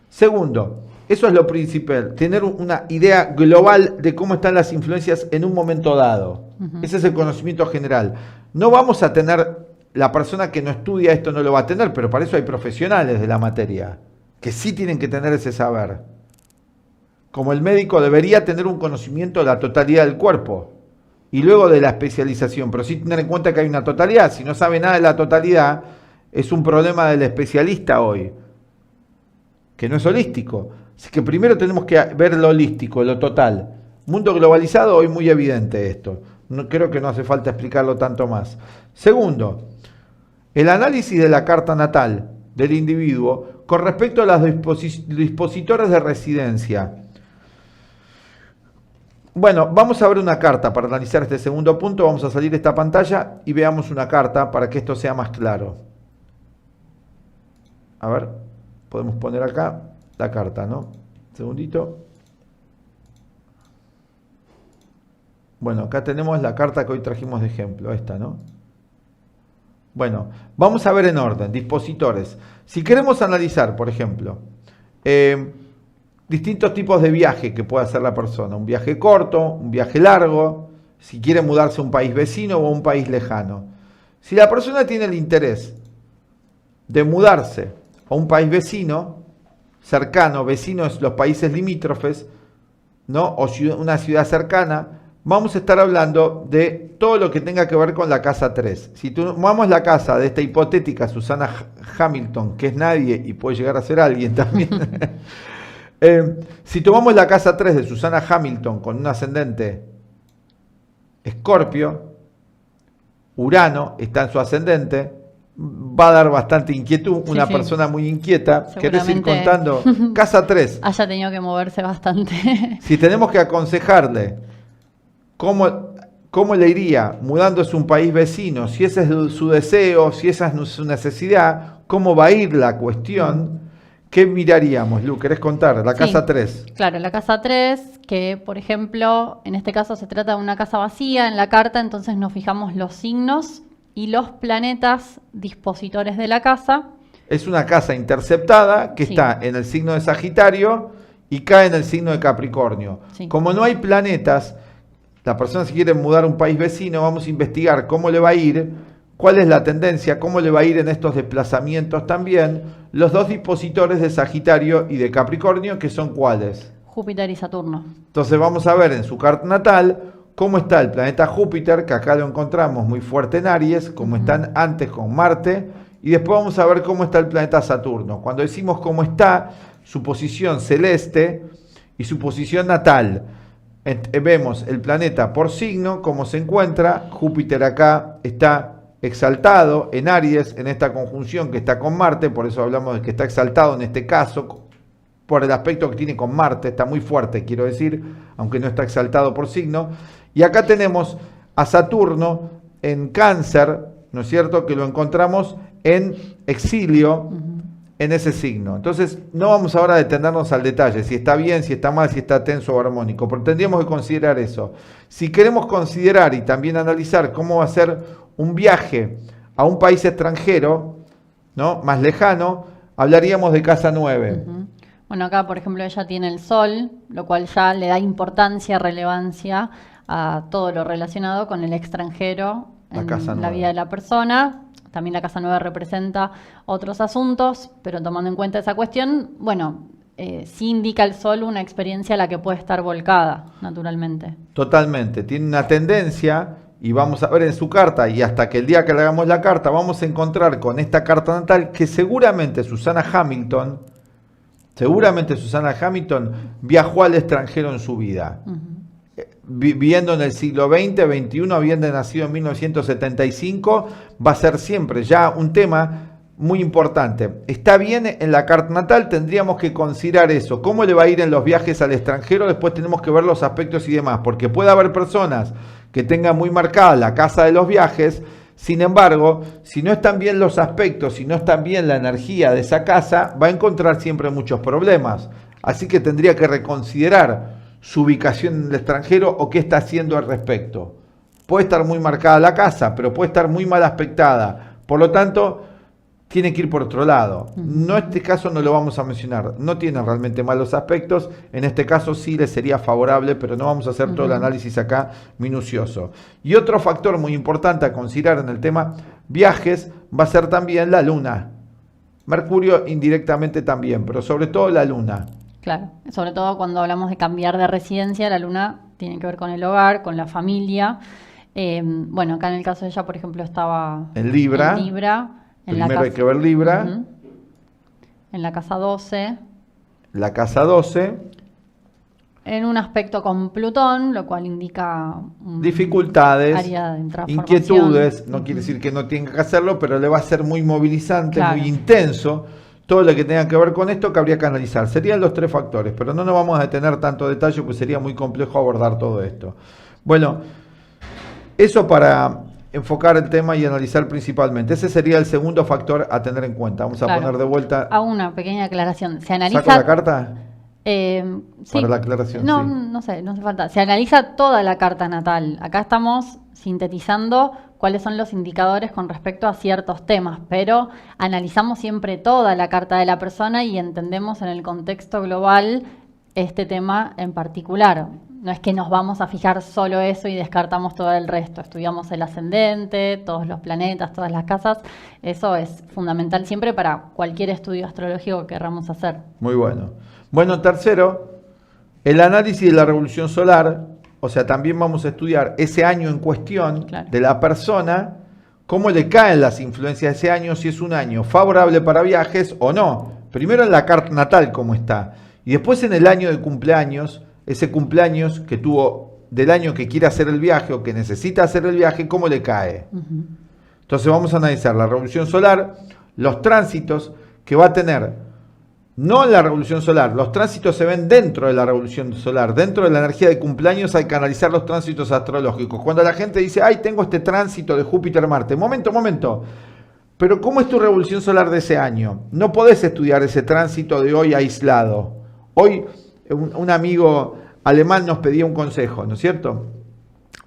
Segundo, eso es lo principal, tener una idea global de cómo están las influencias en un momento dado. Ese es el conocimiento general. No vamos a tener, la persona que no estudia esto no lo va a tener, pero para eso hay profesionales de la materia, que sí tienen que tener ese saber. Como el médico debería tener un conocimiento de la totalidad del cuerpo y luego de la especialización, pero sí tener en cuenta que hay una totalidad. Si no sabe nada de la totalidad, es un problema del especialista hoy, que no es holístico. Así que primero tenemos que ver lo holístico, lo total. Mundo globalizado, hoy muy evidente esto. No, creo que no hace falta explicarlo tanto más. Segundo, el análisis de la carta natal del individuo con respecto a las dispositores de residencia. Bueno, vamos a ver una carta para analizar este segundo punto. Vamos a salir de esta pantalla y veamos una carta para que esto sea más claro. A ver, podemos poner acá la carta, ¿no? Un segundito. Bueno, acá tenemos la carta que hoy trajimos de ejemplo, esta, ¿no? Bueno, vamos a ver en orden, dispositores. Si queremos analizar, por ejemplo, distintos tipos de viaje que puede hacer la persona, un viaje corto, un viaje largo, si quiere mudarse a un país vecino o a un país lejano. Si la persona tiene el interés de mudarse a un país vecino, cercano, vecinos los países limítrofes, ¿no? O una ciudad cercana, vamos a estar hablando de todo lo que tenga que ver con la casa 3. Si tomamos la casa de esta hipotética Susana Hamilton, que es nadie y puede llegar a ser alguien también, si tomamos la casa 3 de Susana Hamilton con un ascendente Escorpio, Urano está en su ascendente, va a dar bastante inquietud, Sí, una sí. persona muy inquieta. ¿Querés ir Seguramente contando? Casa 3. haya tenido que moverse bastante. Si tenemos que aconsejarle cómo le iría mudándose a un país vecino, si ese es su deseo, si esa es su necesidad, cómo va a ir la cuestión, ¿qué miraríamos, Lu? ¿Querés contar? La Sí. casa 3. Claro, la casa 3, que por ejemplo, en este caso se trata de una casa vacía en la carta, entonces nos fijamos los signos y los planetas dispositores de la casa. Es una casa interceptada que Sí. está en el signo de Sagitario y cae en el signo de Capricornio. Sí. Como no hay planetas, la persona si quiere mudar a un país vecino, vamos a investigar cómo le va a ir, cuál es la tendencia, cómo le va a ir en estos desplazamientos también, los dos dispositores de Sagitario y de Capricornio, que son ¿cuáles? Júpiter y Saturno. Entonces vamos a ver en su carta natal cómo está el planeta Júpiter, que acá lo encontramos muy fuerte en Aries, como están antes con Marte, y después vamos a ver cómo está el planeta Saturno. Cuando decimos cómo está, su posición celeste y su posición natal. Vemos el planeta por signo, cómo se encuentra. Júpiter acá está exaltado en Aries, en esta conjunción que está con Marte, por eso hablamos de que está exaltado en este caso, por el aspecto que tiene con Marte, está muy fuerte, quiero decir, aunque no está exaltado por signo. Y acá tenemos a Saturno en Cáncer, ¿no es cierto?, que lo encontramos en exilio en ese signo. Entonces, no vamos ahora a detenernos al detalle, si está bien, si está mal, si está tenso o armónico, pero tendríamos que considerar eso. Si queremos considerar y también analizar cómo va a ser un viaje a un país extranjero, ¿no?, más lejano, hablaríamos de casa 9. Ujú. Bueno, acá por ejemplo ella tiene el Sol, lo cual ya le da importancia, relevancia a todo lo relacionado con el extranjero La en casa la 9. vida de la persona. También la casa 9 representa otros asuntos, pero tomando en cuenta esa cuestión, bueno, sí indica el Sol una experiencia a la que puede estar volcada, naturalmente. Totalmente, tiene una tendencia y vamos a ver en su carta y hasta que el día que le hagamos la carta vamos a encontrar con esta carta natal que seguramente Susana Hamilton viajó al extranjero en su vida. Ujú. Viviendo en el siglo XX, XXI, habiendo nacido en 1975, va a ser siempre ya un tema muy importante. Está bien en la carta natal, tendríamos que considerar eso. ¿Cómo le va a ir en los viajes al extranjero? Después tenemos que ver los aspectos y demás, porque puede haber personas que tengan muy marcada la casa de los viajes. Sin embargo, si no están bien los aspectos, si no están bien la energía de esa casa, va a encontrar siempre muchos problemas. Así que tendría que reconsiderar su ubicación en el extranjero o qué está haciendo al respecto. Puede estar muy marcada la casa, pero puede estar muy mal aspectada. Por lo tanto, tiene que ir por otro lado. No, este caso no lo vamos a mencionar. No tiene realmente malos aspectos. En este caso sí le sería favorable, pero no vamos a hacer todo el análisis acá minucioso. Y otro factor muy importante a considerar en el tema viajes va a ser también la luna. Mercurio indirectamente también, pero sobre todo la luna. Claro, sobre todo cuando hablamos de cambiar de residencia, la luna tiene que ver con el hogar, con la familia. Bueno, acá en el caso de ella, por ejemplo, estaba En Libra. En la Primero hay casa- que ver Libra. Ujú. En la casa 12, La casa 12. en un aspecto con Plutón, lo cual indica Dificultades, área de transformación. inquietudes, no quiere decir que no tenga que hacerlo, pero le va a ser muy movilizante, Claro. muy intenso. Todo lo que tenga que ver con esto que habría que analizar. Serían los tres factores, pero no nos vamos a detener tanto detalle, pues sería muy complejo abordar todo esto. Bueno, eso para enfocar el tema y analizar principalmente. Ese sería el segundo factor a tener en cuenta. Vamos a Claro. poner de vuelta. Hago una pequeña aclaración. Se analiza. ¿Saco la carta? Sí. Para la aclaración, No, sí. no sé, no hace falta. Se analiza toda la carta natal. Acá estamos sintetizando cuáles son los indicadores con respecto a ciertos temas, pero analizamos siempre toda la carta de la persona y entendemos en el contexto global este tema en particular. No es que nos vamos a fijar solo eso y descartamos todo el resto. Estudiamos el ascendente, todos los planetas, todas las casas. Eso es fundamental siempre para cualquier estudio astrológico que querramos hacer. Muy bueno. Bueno, tercero, el análisis de la revolución solar. O sea, también vamos a estudiar ese año en cuestión Claro. de la persona, cómo le caen las influencias de ese año, si es un año favorable para viajes o no. Primero en la carta natal, cómo está. Y después en el año de cumpleaños, ese cumpleaños que tuvo del año que quiere hacer el viaje o que necesita hacer el viaje, cómo le cae. Entonces vamos a analizar la revolución solar, los tránsitos que va a tener. No en la revolución solar, los tránsitos se ven dentro de la revolución solar, dentro de la energía de cumpleaños hay que analizar los tránsitos astrológicos. Cuando la gente dice, ay, tengo este tránsito de Júpiter-Marte, momento, pero ¿cómo es tu revolución solar de ese año? No podés estudiar ese tránsito de hoy aislado. Hoy un amigo alemán nos pedía un consejo, ¿no es cierto?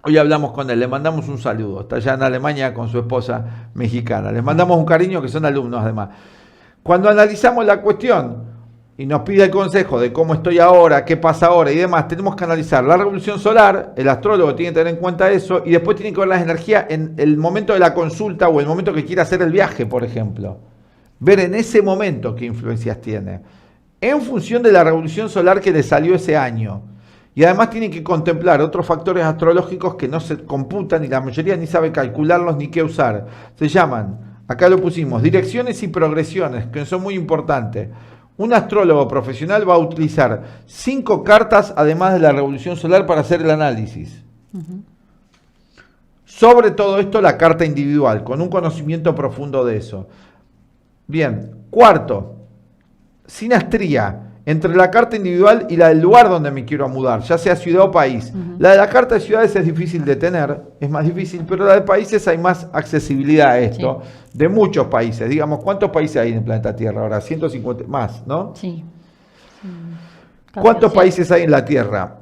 Hoy hablamos con él, le mandamos un saludo, está allá en Alemania con su esposa mexicana, les mandamos un cariño, que son alumnos además. Cuando analizamos la cuestión y nos pide el consejo de cómo estoy ahora, qué pasa ahora y demás, tenemos que analizar la revolución solar, el astrólogo tiene que tener en cuenta eso, y después tiene que ver las energías en el momento de la consulta o el momento que quiera hacer el viaje, por ejemplo. Ver en ese momento qué influencias tiene, en función de la revolución solar que le salió ese año. Y además tiene que contemplar otros factores astrológicos que no se computan y la mayoría ni sabe calcularlos ni qué usar. Se llaman... Acá lo pusimos, direcciones y progresiones, que son muy importantes. Un astrólogo profesional va a utilizar 5 cartas, además de la revolución solar, para hacer el análisis. Sobre todo esto, la carta individual, con un conocimiento profundo de eso. Bien, cuarto, sinastría entre la carta individual y la del lugar donde me quiero mudar, ya sea ciudad o país. La de la carta de ciudades es difícil de tener, es más difícil, pero la de países hay más accesibilidad a esto, de muchos países. Digamos, ¿cuántos países hay en el planeta Tierra ahora? 150 más, ¿no? Sí. ¿Cuántos países hay en la Tierra?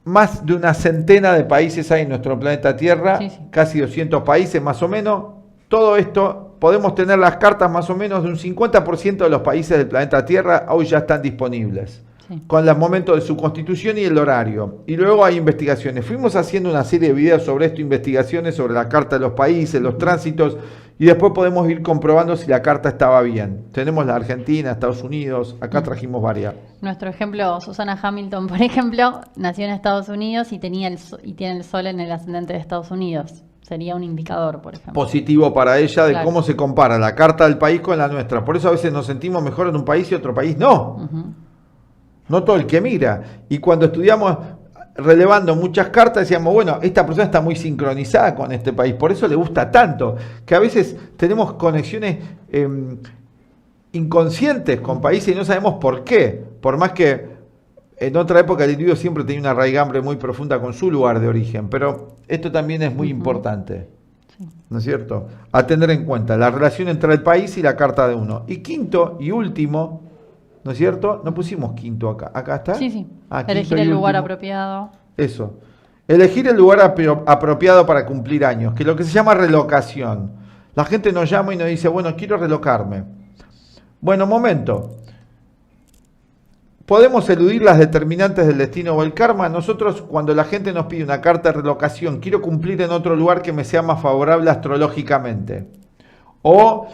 Más de una centena de países hay en nuestro planeta Tierra, casi 200 países más o menos. Todo esto... Podemos tener las cartas más o menos de un 50% de los países del planeta Tierra hoy ya están disponibles, con el momento de su constitución y el horario. Y luego hay investigaciones. Fuimos haciendo una serie de videos sobre esto, investigaciones sobre la carta de los países, los tránsitos, y después podemos ir comprobando si la carta estaba bien. Tenemos la Argentina, Estados Unidos, acá trajimos varias. Nuestro ejemplo, Susana Hamilton, por ejemplo, nació en Estados Unidos y tiene el sol en el ascendente de Estados Unidos. Sería un indicador, por ejemplo. Positivo para ella de cómo se compara la carta del país con la nuestra. Por eso a veces nos sentimos mejor en un país y otro país no. No todo el que mira. Y cuando estudiamos relevando muchas cartas decíamos, bueno, esta persona está muy sincronizada con este país, por eso le gusta tanto, que a veces tenemos conexiones inconscientes con países y no sabemos por qué. Por más que en otra época el individuo siempre tenía una raigambre muy profunda con su lugar de origen, pero esto también es muy importante, ¿no es cierto? A tener en cuenta la relación entre el país y la carta de uno. Y quinto y último, ¿no es cierto? No pusimos quinto acá. ¿Acá está? Sí. Ah, elegir el lugar apropiado. Eso. Elegir el lugar apropiado para cumplir años, que es lo que se llama relocación. La gente nos llama y nos dice, bueno, quiero relocarme. Bueno, momento. ¿Podemos eludir las determinantes del destino o el karma? Nosotros, cuando la gente nos pide una carta de relocación, quiero cumplir en otro lugar que me sea más favorable astrológicamente. O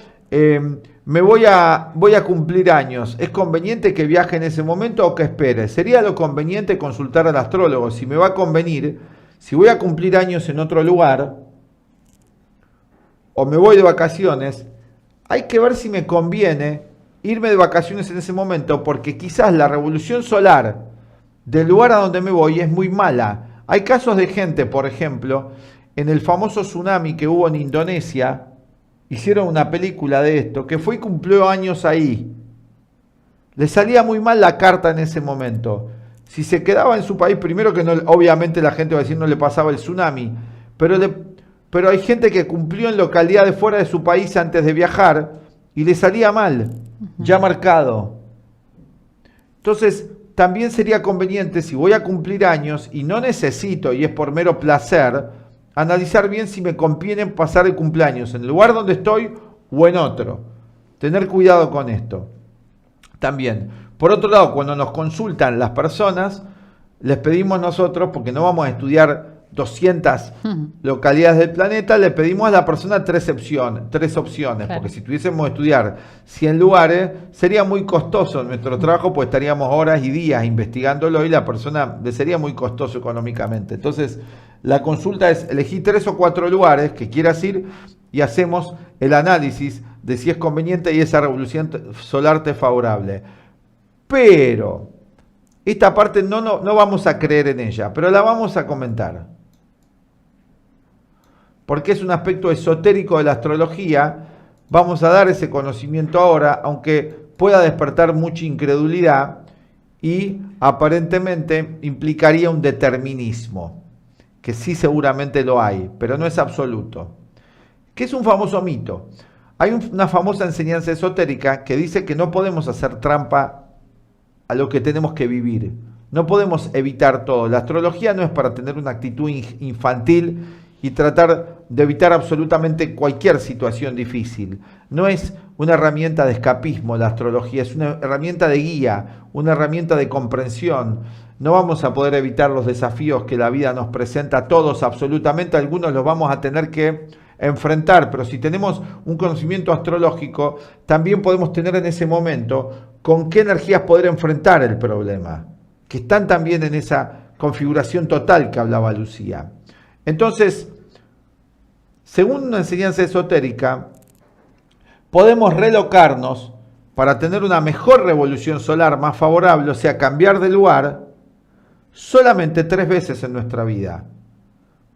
me voy a cumplir años. ¿Es conveniente que viaje en ese momento o que espere? Sería lo conveniente consultar al astrólogo. Si me va a convenir, si voy a cumplir años en otro lugar, o me voy de vacaciones, hay que ver si me conviene irme de vacaciones en ese momento, porque quizás la revolución solar del lugar a donde me voy es muy mala. Hay casos de gente, por ejemplo, en el famoso tsunami que hubo en Indonesia, hicieron una película de esto, que fue y cumplió años ahí. Le salía muy mal la carta en ese momento. Si se quedaba en su país, primero que no, obviamente la gente va a decir no le pasaba el tsunami, pero hay gente que cumplió en localidades fuera de su país antes de viajar y le salía mal, ya marcado. Entonces, también sería conveniente, si voy a cumplir años y no necesito, y es por mero placer, analizar bien si me conviene pasar el cumpleaños en el lugar donde estoy o en otro. Tener cuidado con esto. También, por otro lado, cuando nos consultan las personas, les pedimos nosotros, porque no vamos a estudiar 200 localidades del planeta, le pedimos a la persona tres opciones, Claro. porque si tuviésemos que estudiar 100 lugares, sería muy costoso nuestro trabajo, pues estaríamos horas y días investigándolo y la persona le sería muy costoso económicamente. Entonces, la consulta es elegir 3 o 4 lugares que quieras ir y hacemos el análisis de si es conveniente y esa revolución solar te es favorable. Pero esta parte no vamos a creer en ella, pero la vamos a comentar. Porque es un aspecto esotérico de la astrología, vamos a dar ese conocimiento ahora, aunque pueda despertar mucha incredulidad y aparentemente implicaría un determinismo, que sí seguramente lo hay, pero no es absoluto. ¿Qué es un famoso mito? Hay una famosa enseñanza esotérica que dice que no podemos hacer trampa a lo que tenemos que vivir. No podemos evitar todo. La astrología no es para tener una actitud infantil y tratar de evitar absolutamente cualquier situación difícil. No es una herramienta de escapismo la astrología, es una herramienta de guía, una herramienta de comprensión. No vamos a poder evitar los desafíos que la vida nos presenta, todos absolutamente, algunos los vamos a tener que enfrentar, pero si tenemos un conocimiento astrológico, también podemos tener en ese momento con qué energías poder enfrentar el problema, que están también en esa configuración total que hablaba Lucía. Entonces, según una enseñanza esotérica, podemos relocarnos para tener una mejor revolución solar más favorable, o sea, cambiar de lugar, solamente 3 veces en nuestra vida.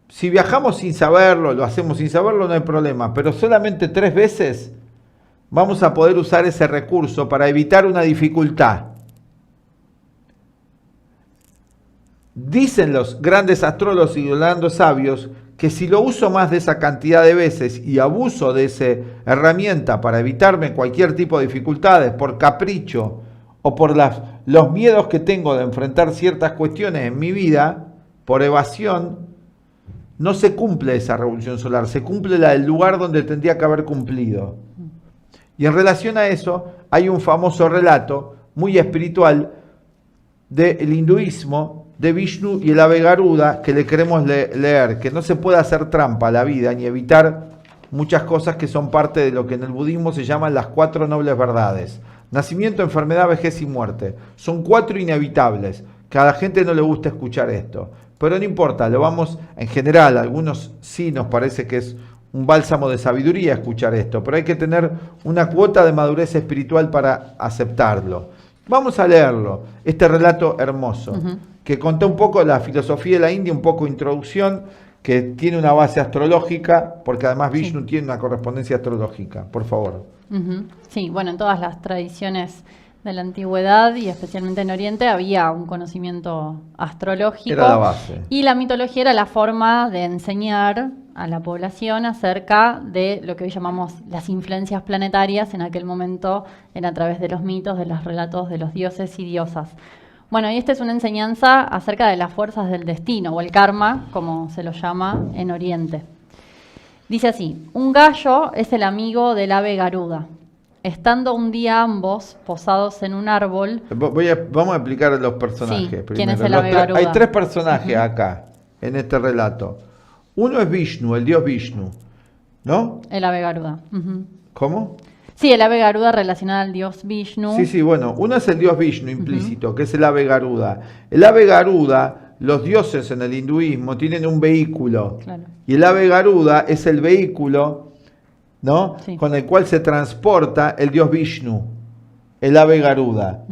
Si viajamos sin saberlo, lo hacemos sin saberlo, no hay problema, pero solamente 3 veces vamos a poder usar ese recurso para evitar una dificultad. Dicen los grandes astrólogos y grandes sabios que si lo uso más de esa cantidad de veces y abuso de esa herramienta para evitarme cualquier tipo de dificultades por capricho o por los miedos que tengo de enfrentar ciertas cuestiones en mi vida, por evasión, no se cumple esa revolución solar, se cumple la del lugar donde tendría que haber cumplido. Y en relación a eso hay un famoso relato muy espiritual del hinduismo, de Vishnu y el ave Garuda, que le queremos leer, que no se puede hacer trampa a la vida ni evitar muchas cosas que son parte de lo que en el budismo se llaman las 4 nobles verdades. Nacimiento, enfermedad, vejez y muerte. Son 4 inevitables, que a la gente no le gusta escuchar esto. Pero no importa, lo vamos, en general, a algunos sí nos parece que es un bálsamo de sabiduría escuchar esto, pero hay que tener una cuota de madurez espiritual para aceptarlo. Vamos a leerlo, este relato hermoso, que conté un poco la filosofía de la India, un poco introducción, que tiene una base astrológica, porque además Vishnu tiene una correspondencia astrológica. Por favor. Sí, bueno, en todas las tradiciones de la antigüedad y especialmente en Oriente había un conocimiento astrológico. Era la base. Y la mitología era la forma de enseñar a la población acerca de lo que hoy llamamos las influencias planetarias. En aquel momento era a través de los mitos, de los relatos de los dioses y diosas. Bueno, y esta es una enseñanza acerca de las fuerzas del destino, o el karma, como se lo llama en Oriente. Dice así: un gallo es el amigo del ave Garuda. Estando un día ambos posados en un árbol... Vamos a explicar los personajes. Sí, primero. ¿quién es el ave Garuda? Hay 3 personajes acá, en este relato. Uno es Vishnu, el dios Vishnu, ¿no? El ave Garuda. ¿Cómo? Sí, el ave Garuda relacionada al dios Vishnu. Sí, bueno, uno es el dios Vishnu implícito, que es el ave Garuda. El ave Garuda, los dioses en el hinduismo tienen un vehículo. Claro. Y el ave Garuda es el vehículo, ¿no? Sí. Con el cual se transporta el dios Vishnu, el ave Garuda.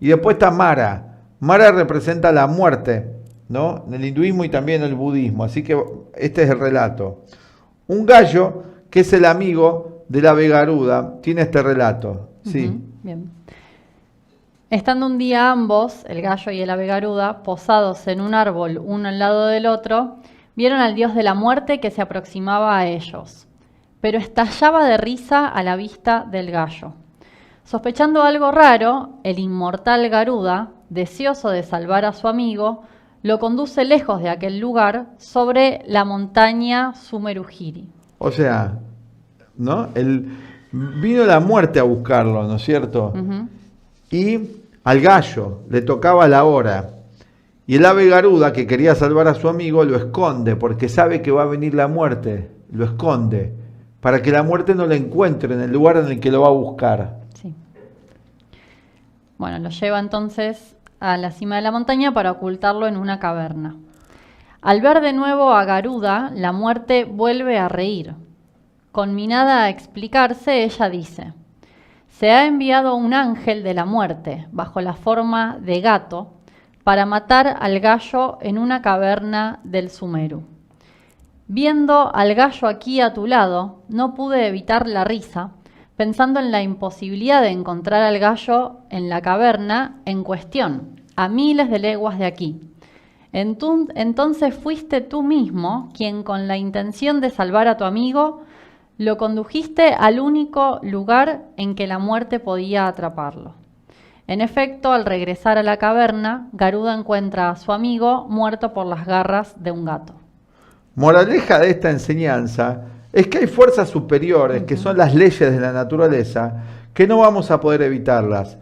Y después está Mara. Mara representa la muerte, ¿no? En el hinduismo y también en el budismo. Así que este es el relato. Un gallo, que es el amigo del ave Garuda, tiene este relato. Sí. Bien. Estando un día ambos, el gallo y el ave Garuda, posados en un árbol uno al lado del otro, vieron al dios de la muerte que se aproximaba a ellos, pero estallaba de risa a la vista del gallo. Sospechando algo raro, el inmortal Garuda, deseoso de salvar a su amigo, lo conduce lejos de aquel lugar sobre la montaña Sumerujiri. O sea, ¿no? Vino la muerte a buscarlo, ¿no es cierto? Y al gallo le tocaba la hora. Y el ave Garuda, que quería salvar a su amigo, lo esconde porque sabe que va a venir la muerte. Lo esconde para que la muerte no le encuentre en el lugar en el que lo va a buscar. Sí. Bueno, lo lleva entonces a la cima de la montaña para ocultarlo en una caverna. Al ver de nuevo a Garuda, la muerte vuelve a reír. Conminada a explicarse, ella dice: se ha enviado un ángel de la muerte, bajo la forma de gato, para matar al gallo en una caverna del Sumeru. Viendo al gallo aquí a tu lado, no pude evitar la risa, pensando en la imposibilidad de encontrar al gallo en la caverna en cuestión, a miles de leguas de aquí. Entonces fuiste tú mismo quien, con la intención de salvar a tu amigo, lo condujiste al único lugar en que la muerte podía atraparlo. En efecto, al regresar a la caverna, Garuda encuentra a su amigo muerto por las garras de un gato. Moraleja de esta enseñanza es que hay fuerzas superiores, que son las leyes de la naturaleza, que no vamos a poder evitarlas.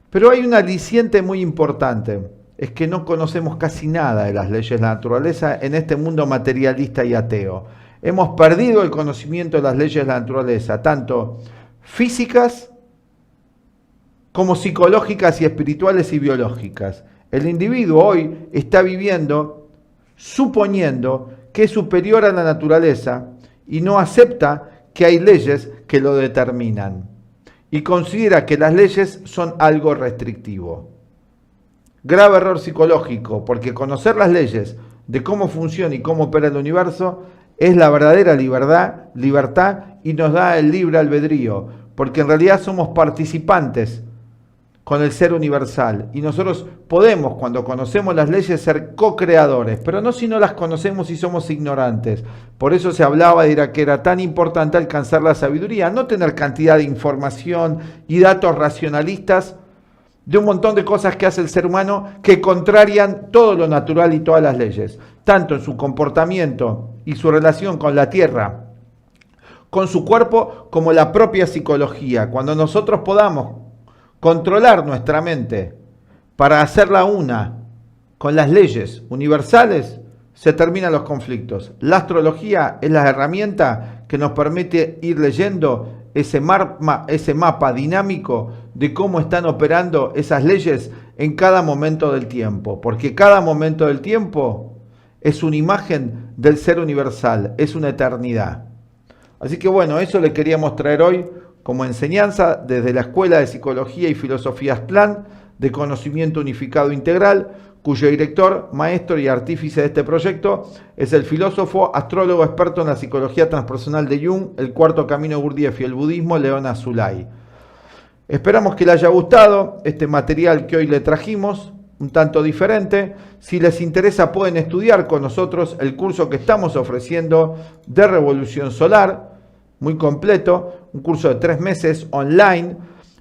Pero hay un aliciente muy importante, es que no conocemos casi nada de las leyes de la naturaleza en este mundo materialista y ateo. Hemos perdido el conocimiento de las leyes de la naturaleza, tanto físicas como psicológicas y espirituales y biológicas. El individuo hoy está viviendo suponiendo que es superior a la naturaleza y no acepta que hay leyes que lo determinan y considera que las leyes son algo restrictivo. Grave error psicológico, porque conocer las leyes de cómo funciona y cómo opera el universo es la verdadera libertad y nos da el libre albedrío, porque en realidad somos participantes con el ser universal y nosotros podemos, cuando conocemos las leyes, ser co-creadores, pero no si no las conocemos y somos ignorantes. Por eso se hablaba de que era tan importante alcanzar la sabiduría, no tener cantidad de información y datos racionalistas de un montón de cosas que hace el ser humano que contrarian todo lo natural y todas las leyes, tanto en su comportamiento y su relación con la tierra, con su cuerpo, como la propia psicología. Cuando nosotros podamos controlar nuestra mente para hacerla una con las leyes universales, se terminan los conflictos. La astrología es la herramienta que nos permite ir leyendo ese mapa dinámico de cómo están operando esas leyes en cada momento del tiempo, porque cada momento del tiempo es una imagen del ser universal, es una eternidad. Así que bueno, eso le queríamos traer hoy como enseñanza desde la Escuela de Psicología y Filosofía Aztlán de Conocimiento Unificado Integral, cuyo director, maestro y artífice de este proyecto es el filósofo, astrólogo experto en la psicología transpersonal de Jung, el cuarto camino Gurdjieff y el budismo, Leon Azulay. Esperamos que le haya gustado este material que hoy le trajimos, un tanto diferente. Si les interesa, pueden estudiar con nosotros el curso que estamos ofreciendo de Revolución Solar, muy completo, un curso de 3 meses online.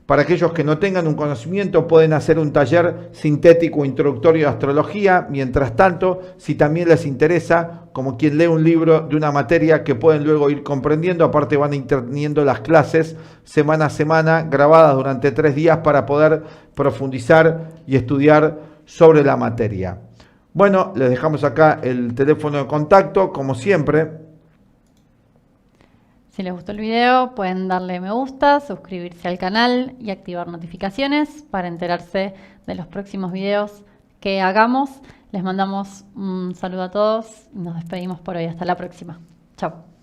Para aquellos que no tengan un conocimiento, pueden hacer un taller sintético introductorio de astrología. Mientras tanto, si también les interesa, como quien lee un libro de una materia que pueden luego ir comprendiendo, aparte van interviniendo las clases semana a semana, grabadas durante 3 días para poder profundizar y estudiar sobre la materia. Bueno, les dejamos acá el teléfono de contacto, como siempre. Si les gustó el video, pueden darle me gusta, suscribirse al canal y activar notificaciones para enterarse de los próximos videos que hagamos. Les mandamos un saludo a todos y nos despedimos por hoy. Hasta la próxima. Chao.